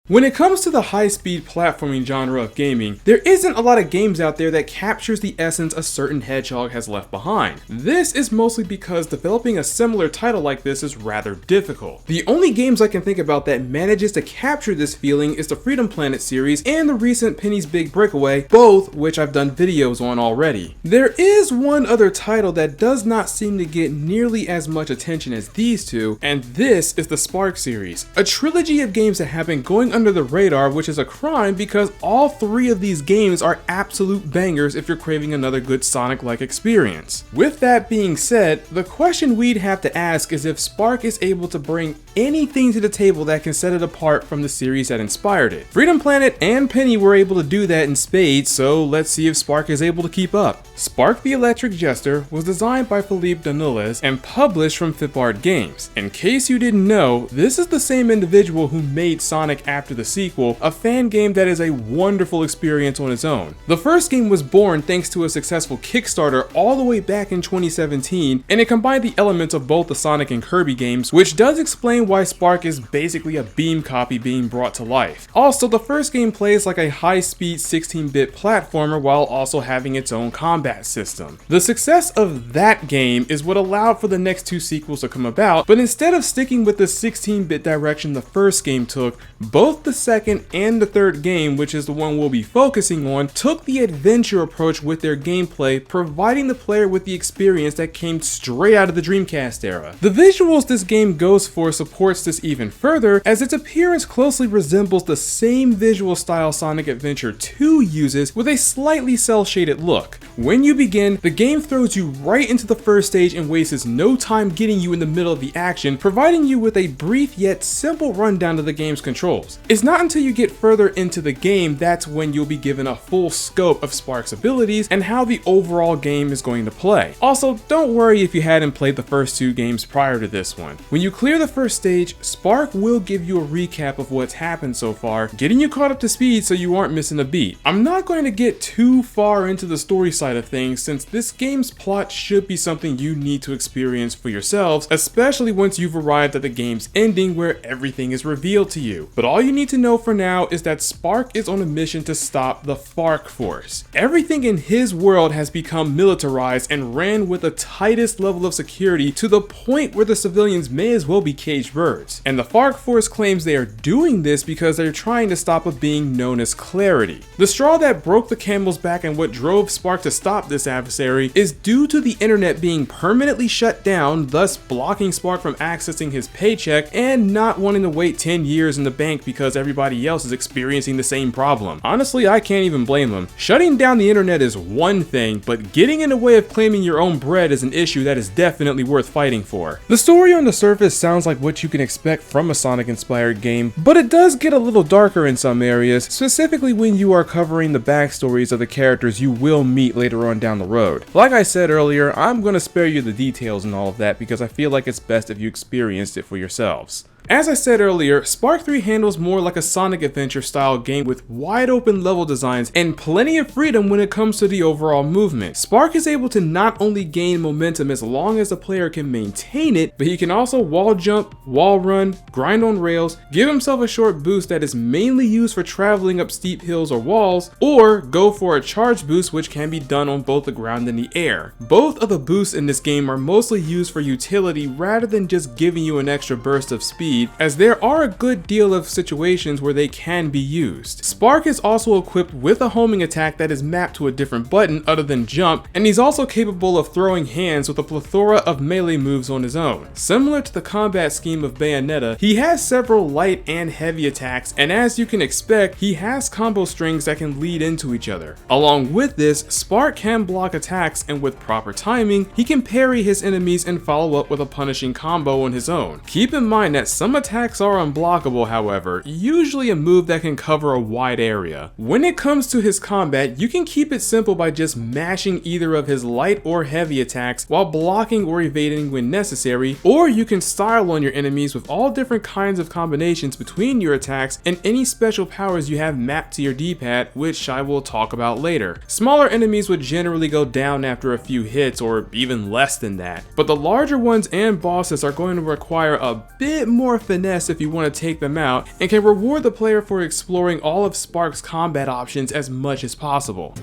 When it comes to the high-speed platforming genre of gaming, there isn't a lot of games out there that captures the essence a certain Hedgehog has left behind. This is mostly because developing a similar title like this is rather difficult. The only games I can think about that manages to capture this feeling is the Freedom Planet series and the recent Penny's Big Breakaway, both which I've done videos on already. There is one other title that does not seem to get nearly as much attention as these two, and this is the Spark series, a trilogy of games that have been going under the radar, which is a crime because all three of these games are absolute bangers if you're craving another good Sonic-like experience. With that being said, the question we'd have to ask is if Spark is able to bring anything to the table that can set it apart from the series that inspired it. Freedom Planet and Penny were able to do that in spades, so let's see if Spark is able to keep up. Spark the Electric Jester was designed by Philippe Danouilles and published from FipArt Games. In case you didn't know, this is the same individual who made Sonic After the Sequel, a fan game that is a wonderful experience on its own. The first game was born thanks to a successful Kickstarter all the way back in 2017, and it combined the elements of both the Sonic and Kirby games, which does explain why Spark is basically a beam copy being brought to life. Also, the first game plays like a high-speed 16-bit platformer while also having its own combat system. The success of that game is what allowed for the next two sequels to come about, but instead of sticking with the 16-bit direction the first game took, both the second and the third game, which is the one we'll be focusing on, took the adventure approach with their gameplay, providing the player with the experience that came straight out of the Dreamcast era. The visuals this game goes for supports this even further, as its appearance closely resembles the same visual style Sonic Adventure 2 uses with a slightly cel-shaded look. When you begin, the game throws you right into the first stage and wastes no time getting you in the middle of the action, providing you with a brief yet simple rundown of the game's controls. It's not until you get further into the game that's when you'll be given a full scope of Spark's abilities and how the overall game is going to play. Also, don't worry if you hadn't played the first two games prior to this one. When you clear the first stage, Spark will give you a recap of what's happened so far, getting you caught up to speed so you aren't missing a beat. I'm not going to get too far into the story side of things since this game's plot should be something you need to experience for yourselves, especially once you've arrived at the game's ending where everything is revealed to you. But all you need to know for now is that Spark is on a mission to stop the FARC Force. Everything in his world has become militarized and ran with the tightest level of security to the point where the civilians may as well be caged birds. And the FARC Force claims they are doing this because they're trying to stop a being known as Clarity. The straw that broke the camel's back and what drove Spark to stop this adversary is due to the internet being permanently shut down, thus blocking Spark from accessing his paycheck and not wanting to wait 10 years in the bank because everybody else is experiencing the same problem. Honestly, I can't even blame him. Shutting down the internet is one thing, but getting in the way of claiming your own bread is an issue that is definitely worth fighting for. The story on the surface sounds like what you can expect from a Sonic-inspired game, but it does get a little darker in some areas, specifically when you are covering the backstories of the characters you will meet later on down the road. Like I said earlier, I'm going to spare you the details and all of that because I feel like it's best if you experienced it for yourselves. As I said earlier, Spark 3 handles more like a Sonic Adventure style game with wide open level designs and plenty of freedom when it comes to the overall movement. Spark is able to not only gain momentum as long as the player can maintain it, but he can also wall jump, wall run, grind on rails, give himself a short boost that is mainly used for traveling up steep hills or walls, or go for a charge boost which can be done on both the ground and the air. Both of the boosts in this game are mostly used for utility rather than just giving you an extra burst of speed, as there are a good deal of situations where they can be used. Spark is also equipped with a homing attack that is mapped to a different button other than jump, and he's also capable of throwing hands with a plethora of melee moves on his own. Similar to the combat scheme of Bayonetta, he has several light and heavy attacks, and as you can expect, he has combo strings that can lead into each other. Along with this, Spark can block attacks, and with proper timing, he can parry his enemies and follow up with a punishing combo on his own. Keep in mind that some attacks are unblockable, however, usually a move that can cover a wide area. When it comes to his combat, you can keep it simple by just mashing either of his light or heavy attacks while blocking or evading when necessary, or you can style on your enemies with all different kinds of combinations between your attacks and any special powers you have mapped to your D-pad, which I will talk about later. Smaller enemies would generally go down after a few hits or even less than that, but the larger ones and bosses are going to require a bit more more finesse if you want to take them out, and can reward the player for exploring all of Spark's combat options as much as possible.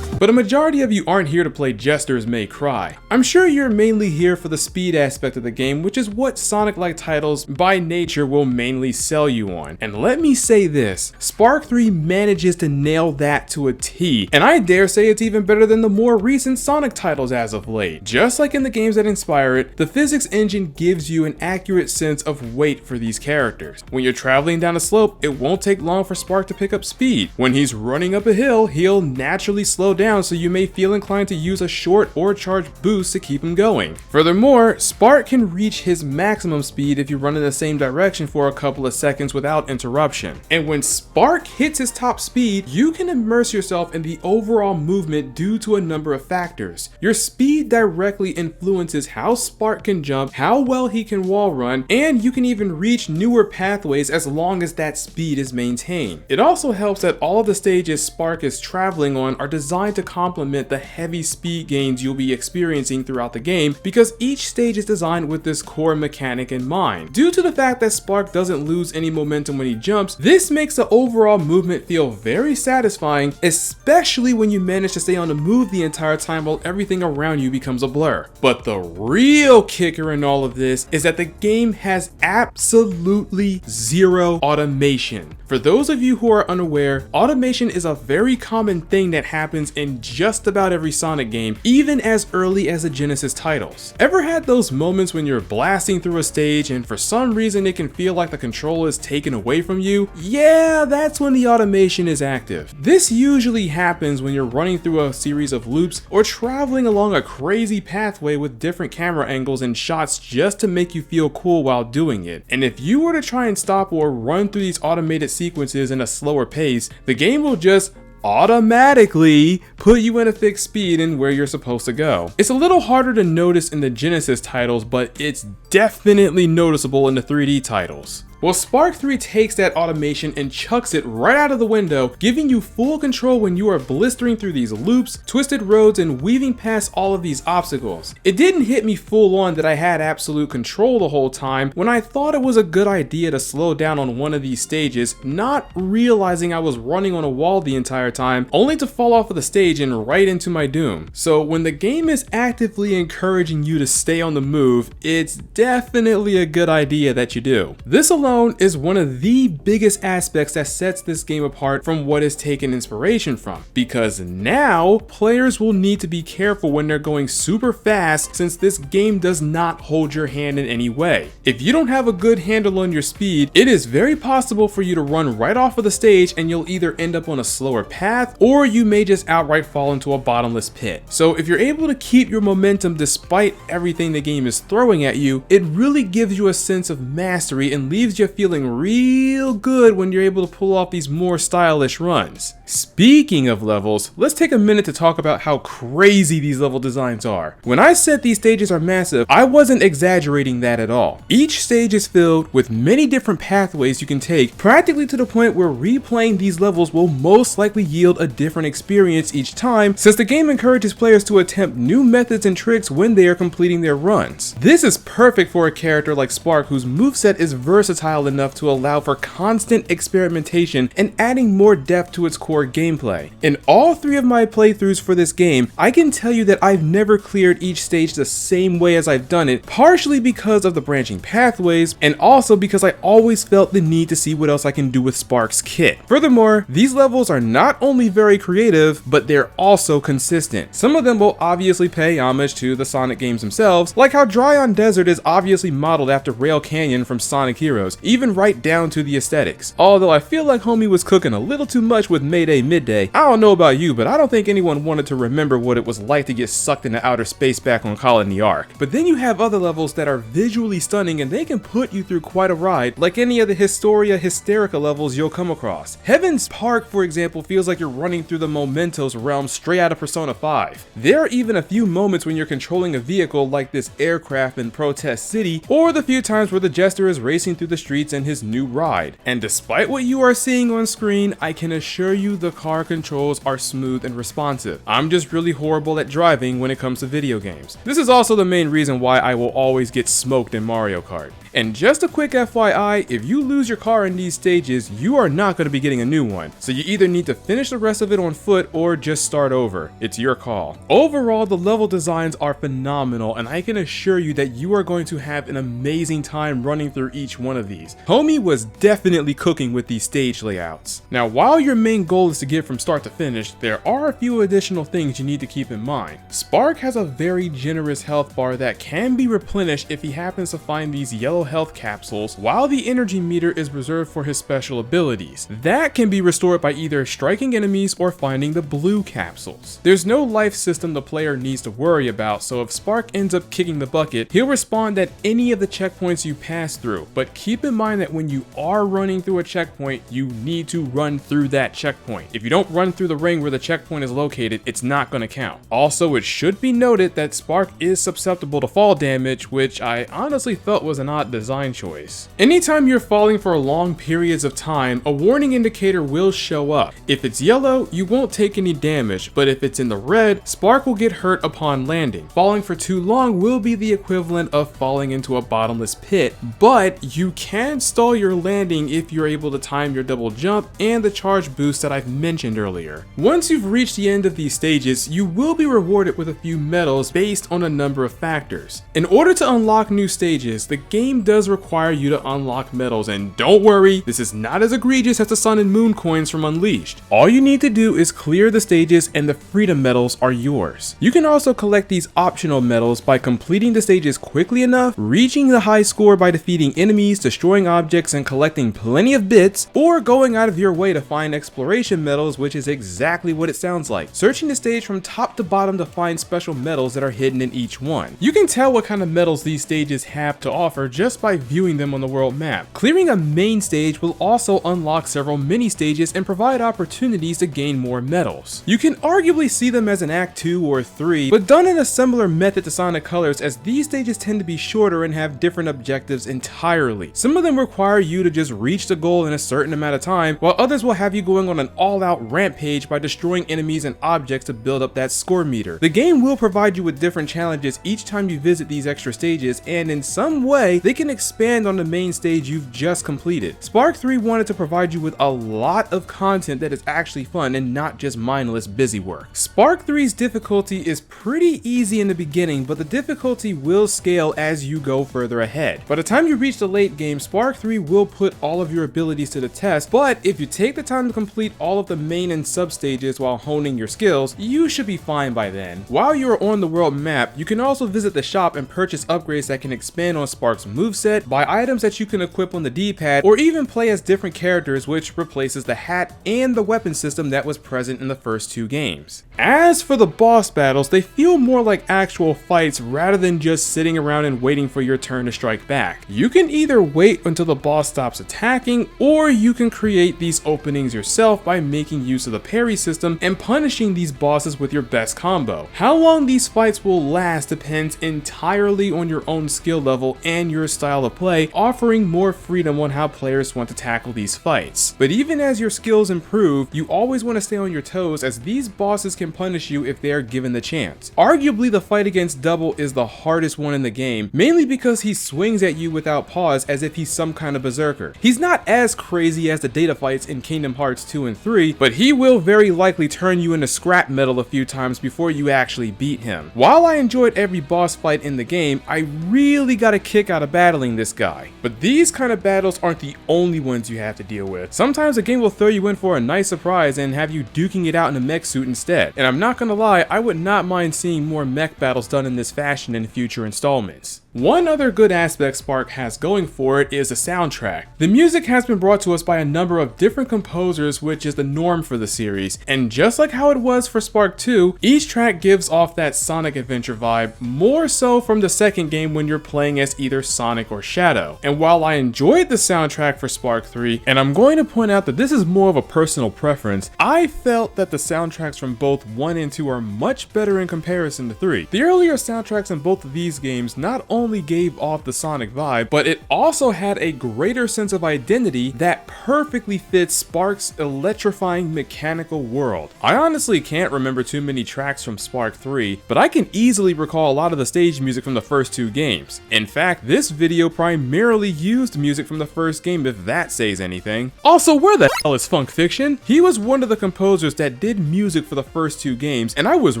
But a majority of you aren't here to play Jester's May Cry. I'm sure you're mainly here for the speed aspect of the game, which is what Sonic-like titles by nature will mainly sell you on. And let me say this, Spark 3 manages to nail that to a T, and I dare say it's even better than the more recent Sonic titles as of late. Just like in the games that inspire it, the physics engine gives you an accurate sense of weight for these characters. When you're traveling down a slope, it won't take long for Spark to pick up speed. When he's running up a hill, he'll naturally slow down, so you may feel inclined to use a short or charged boost to keep him going. Furthermore, Spark can reach his maximum speed if you run in the same direction for a couple of seconds without interruption. And when Spark hits his top speed, you can immerse yourself in the overall movement due to a number of factors. Your speed directly influences how Spark can jump, how well he can wall run, and you can even reach newer pathways as long as that speed is maintained. It also helps that all of the stages Spark is traveling on are designed to complement the heavy speed gains you'll be experiencing throughout the game, because each stage is designed with this core mechanic in mind. Due to the fact that Spark doesn't lose any momentum when he jumps, this makes the overall movement feel very satisfying, especially when you manage to stay on the move the entire time while everything around you becomes a blur. But the real kicker in all of this is that the game has absolutely zero automation. For those of you who are unaware, automation is a very common thing that happens in just about every Sonic game, even as early as the Genesis titles. Ever had those moments when you're blasting through a stage and for some reason it can feel like the control is taken away from you? Yeah, that's when the automation is active. This usually happens when you're running through a series of loops or traveling along a crazy pathway with different camera angles and shots just to make you feel cool while doing it. And if you were to try and stop or run through these automated sequences in a slower pace, the game will just automatically put you in a fixed speed and where you're supposed to go. It's a little harder to notice in the Genesis titles, but it's definitely noticeable in the 3D titles. Well, Spark 3 takes that automation and chucks it right out of the window, giving you full control when you are blistering through these loops, twisted roads, and weaving past all of these obstacles. It didn't hit me full on that I had absolute control the whole time when I thought it was a good idea to slow down on one of these stages, not realizing I was running on a wall the entire time, only to fall off of the stage and right into my doom. So when the game is actively encouraging you to stay on the move, it's definitely a good idea that you do. This alone is one of the biggest aspects that sets this game apart from what is taken inspiration from, because now players will need to be careful when they're going super fast, since this game does not hold your hand in any way. If you don't have a good handle on your speed, it is very possible for you to run right off of the stage and you'll either end up on a slower path or you may just outright fall into a bottomless pit. So if you're able to keep your momentum despite everything the game is throwing at you, it really gives you a sense of mastery and leaves you feeling real good when you're able to pull off these more stylish runs. Speaking of levels, let's take a minute to talk about how crazy these level designs are. When I said these stages are massive, I wasn't exaggerating that at all. Each stage is filled with many different pathways you can take, practically to the point where replaying these levels will most likely yield a different experience each time, since the game encourages players to attempt new methods and tricks when they are completing their runs. This is perfect for a character like Spark, whose moveset is versatile enough to allow for constant experimentation and adding more depth to its core gameplay. In all 3 of my playthroughs for this game, I can tell you that I've never cleared each stage the same way as I've done it, partially because of the branching pathways and also because I always felt the need to see what else I can do with Spark's kit. Furthermore, these levels are not only very creative, but they're also consistent. Some of them will obviously pay homage to the Sonic games themselves, like how Dryon Desert is obviously modeled after Rail Canyon from Sonic Heroes, even right down to the aesthetics. Although I feel like homie was cooking a little too much with Mayday Midday. I don't know about you, but I don't think anyone wanted to remember what it was like to get sucked into outer space back on Colony Arc. But then you have other levels that are visually stunning and they can put you through quite a ride, like any of the Historia Hysterica levels you'll come across. Heaven's Park, for example, feels like you're running through the Mementos realm straight out of Persona 5. There are even a few moments when you're controlling a vehicle like this aircraft in Protest City, or the few times where the Jester is racing through the streets in his new ride. And despite what you are seeing on screen, I can assure you the car controls are smooth and responsive. I'm just really horrible at driving when it comes to video games. This is also the main reason why I will always get smoked in Mario Kart. And just a quick FYI, if you lose your car in these stages, you are not going to be getting a new one. So you either need to finish the rest of it on foot or just start over. It's your call. Overall, the level designs are phenomenal, and I can assure you that you are going to have an amazing time running through each one of these. Homie was definitely cooking with these stage layouts. Now, while your main goal is to get from start to finish, there are a few additional things you need to keep in mind. Spark has a very generous health bar that can be replenished if he happens to find these yellow health capsules, while the energy meter is reserved for his special abilities. That can be restored by either striking enemies or finding the blue capsules. There's no life system the player needs to worry about, so if Spark ends up kicking the bucket, he'll respawn at any of the checkpoints you pass through. But keep in mind that when you are running through a checkpoint, you need to run through that checkpoint. If you don't run through the ring where the checkpoint is located, it's not going to count. Also, it should be noted that Spark is susceptible to fall damage, which I honestly felt was an odd design choice. Anytime you're falling for long periods of time, a warning indicator will show up. If it's yellow, you won't take any damage, but if it's in the red, Spark will get hurt upon landing. Falling for too long will be the equivalent of falling into a bottomless pit, but you can stall your landing if you're able to time your double jump and the charge boost that I've mentioned earlier. Once you've reached the end of these stages, you will be rewarded with a few medals based on a number of factors. In order to unlock new stages, the game does require you to unlock medals, and don't worry, this is not as egregious as the Sun and Moon coins from Unleashed. All you need to do is clear the stages and the freedom medals are yours. You can also collect these optional medals by completing the stages quickly enough, reaching the high score by defeating enemies, destroying objects, and collecting plenty of bits, or going out of your way to find exploration medals, which is exactly what it sounds like. Searching the stage from top to bottom to find special medals that are hidden in each one. You can tell what kind of medals these stages have to offer just by viewing them on the world map. Clearing a main stage will also unlock several mini stages and provide opportunities to gain more medals. You can arguably see them as an Act 2 or 3, but done in a similar method to Sonic Colors, as these stages tend to be shorter and have different objectives entirely. Some of them require you to just reach the goal in a certain amount of time, while others will have you going on an all-out rampage by destroying enemies and objects to build up that score meter. The game will provide you with different challenges each time you visit these extra stages, and in some way, they can expand on the main stage you've just completed. Spark 3 wanted to provide you with a lot of content that is actually fun and not just mindless busy work. Spark 3's difficulty is pretty easy in the beginning, but the difficulty will scale as you go further ahead. By the time you reach the late game, Spark 3 will put all of your abilities to the test, but if you take the time to complete all of the main and sub stages while honing your skills, you should be fine by then. While you are on the world map, you can also visit the shop and purchase upgrades that can expand on Spark's moveset, buy items that you can equip on the D-pad, or even play as different characters, which replaces the hat and the weapon system that was present in the first two games. As for the boss battles, they feel more like actual fights rather than just sitting around and waiting for your turn to strike back. You can either wait until the boss stops attacking, or you can create these openings yourself by making use of the parry system and punishing these bosses with your best combo. How long these fights will last depends entirely on your own skill level and your style of play, offering more freedom on how players want to tackle these fights. But even as your skills improve, you always want to stay on your toes, as these bosses can punish you if they are given the chance. Arguably, the fight against Double is the hardest one in the game, mainly because he swings at you without pause as if he's some kind of berserker. He's not as crazy as the data fights in Kingdom Hearts 2 and 3, but he will very likely turn you into scrap metal a few times before you actually beat him. While I enjoyed every boss fight in the game, I really got a kick out of battling this guy. But these kind of battles aren't the only ones you have to deal with. Sometimes the game will throw you in for a nice surprise and have you duking it out in a mech suit instead. And I'm not gonna lie, I would not mind seeing more mech battles done in this fashion in future installments. One other good aspect Spark has going for it is the soundtrack. The music has been brought to us by a number of different composers, which is the norm for the series, and just like how it was for Spark 2, each track gives off that Sonic Adventure vibe, more so from the second game when you're playing as either Sonic or Shadow. And while I enjoyed the soundtrack for Spark 3, and I'm going to point out that this is more of a personal preference, I felt that the soundtracks from both 1 and 2 are much better in comparison to 3. The earlier soundtracks in both of these games not only only gave off the Sonic vibe, but it also had a greater sense of identity that perfectly fits Spark's electrifying mechanical world. I honestly can't remember too many tracks from Spark 3, but I can easily recall a lot of the stage music from the first two games. In fact, this video primarily used music from the first game, if that says anything. Also, where the hell is Funk Fiction? He was one of the composers that did music for the first two games, and I was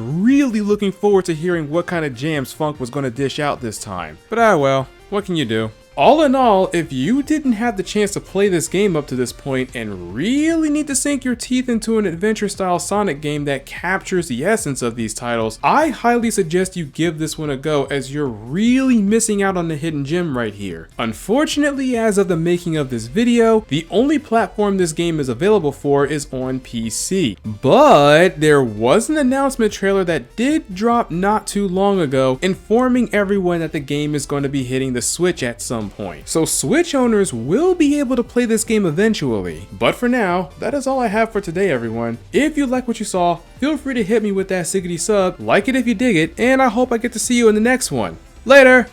really looking forward to hearing what kind of jams Funk was going to dish out this time. But well, what can you do? All in all, if you didn't have the chance to play this game up to this point and really need to sink your teeth into an adventure-style Sonic game that captures the essence of these titles, I highly suggest you give this one a go, as you're really missing out on the hidden gem right here. Unfortunately, as of the making of this video, the only platform this game is available for is on PC. But there was an announcement trailer that did drop not too long ago, informing everyone that the game is going to be hitting the Switch at some point. So Switch owners will be able to play this game eventually. But for now, that is all I have for today, everyone. If you like what you saw, feel free to hit me with that siggity sub, like it if you dig it, and I hope I get to see you in the next one. Later!